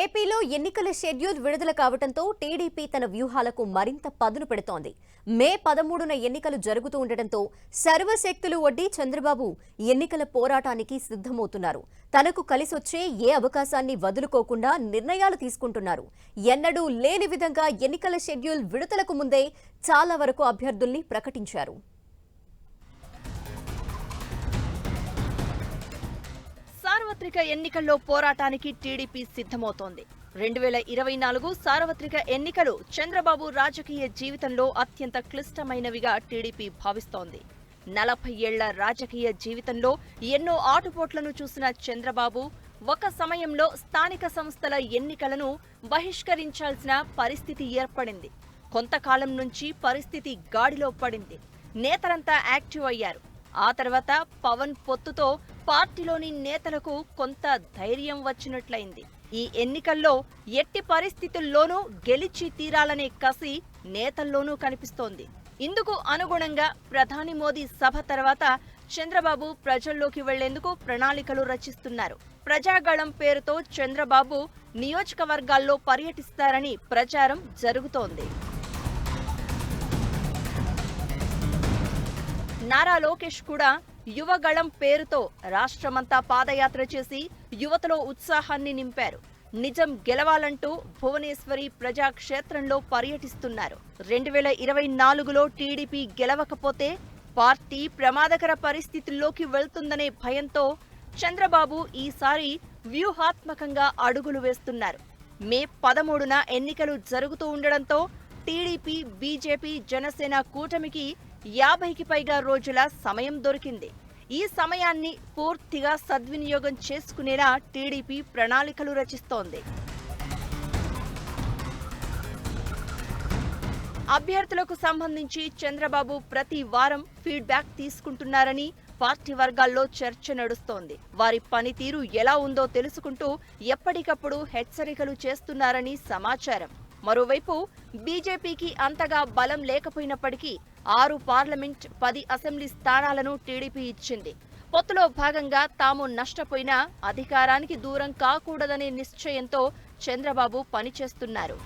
ఏపీలో ఎన్నికల షెడ్యూల్ విడుదల కావడంతో టీడీపీ తన వ్యూహాలకు మరింత పదును పెడుతోంది. మే 13న ఎన్నికలు జరుగుతూ ఉండటంతో సర్వశక్తులు ఒడ్డి చంద్రబాబు ఎన్నికల పోరాటానికి సిద్ధమవుతున్నారు. తనకు కలిసొచ్చే ఏ అవకాశాన్ని వదులుకోకుండా నిర్ణయాలు తీసుకుంటున్నారు. ఎన్నడూ లేని విధంగా ఎన్నికల షెడ్యూల్ విడుదలకు ముందే చాలా వరకు అభ్యర్థుల్ని ప్రకటించారు. సార్వత్రిక ఎన్నికల్లో పోరాటానికి టీడీపీ సిద్ధమవుతోంది. 2024 సార్వత్రిక ఎన్నికలు చంద్రబాబు రాజకీయ జీవితంలో అత్యంత క్లిష్టమైనవిగా టీడీపీ భావిస్తోంది. 40 ఏళ్ల రాజకీయ జీవితంలో ఎన్నో ఆటుపోట్లను చూసిన చంద్రబాబు ఒక సమయంలో స్థానిక సంస్థల ఎన్నికలను బహిష్కరించాల్సిన పరిస్థితి ఏర్పడింది. కొంతకాలం నుంచి పరిస్థితి గాడిలో పడింది. నేతలంతా యాక్టివ్ అయ్యారు. ఆ తర్వాత పవన్ పొత్తుతో పార్టీలోని నేతలకు కొంత ధైర్యం వచ్చినట్లయింది. ఈ ఎన్నికల్లో ఎట్టి పరిస్థితుల్లోనూ గెలిచి తీరాలనే కసి నేతల్లోనూ కనిపిస్తోంది. ఇందుకు అనుగుణంగా ప్రధాని మోదీ సభ తర్వాత చంద్రబాబు ప్రజల్లోకి వెళ్లేందుకు ప్రణాళికలు రచిస్తున్నారు. ప్రజాగళం పేరుతో చంద్రబాబు నియోజకవర్గాల్లో పర్యటిస్తారని ప్రచారం జరుగుతోంది. నారా లోకేష్ కూడా యువగళం పేరుతో రాష్ట్రమంతా పాదయాత్ర చేసి యువతలో ఉత్సాహాన్ని నింపారు. నిజం గెలవాలంటూ భువనేశ్వరి ప్రజాక్షేత్రంలో పర్యటిస్తున్నారు. 2024లో టీడీపీ గెలవకపోతే పార్టీ ప్రమాదకర పరిస్థితుల్లోకి వెళ్తుందనే భయంతో చంద్రబాబు ఈసారి వ్యూహాత్మకంగా అడుగులు వేస్తున్నారు. మే 13న ఎన్నికలు జరుగుతూ ఉండడంతో టీడీపీ, బీజేపీ, జనసేన కూటమికి 50కి పైగా రోజుల సమయం దొరికింది. ఈ సమయాన్ని పూర్తిగా సద్వినియోగం చేసుకునేలా టీడీపీ ప్రణాళికలు రచిస్తోంది. అభ్యర్థులకు సంబంధించి చంద్రబాబు ప్రతి వారం ఫీడ్బ్యాక్ తీసుకుంటున్నారని పార్టీ వర్గాల్లో చర్చ నడుస్తోంది. వారి పనితీరు ఎలా ఉందో తెలుసుకుంటూ ఎప్పటికప్పుడు హెచ్చరికలు చేస్తున్నారని సమాచారం. మరోవైపు బీజేపీకి అంతగా బలం లేకపోయినప్పటికీ 6 పార్లమెంట్, 10 అసెంబ్లీ స్థానాలను టీడీపీ ఇచ్చింది. పొత్తులో భాగంగా తాము నష్టపోయినా అధికారానికి దూరం కాకూడదనే నిశ్చయంతో చంద్రబాబు పనిచేస్తున్నారు.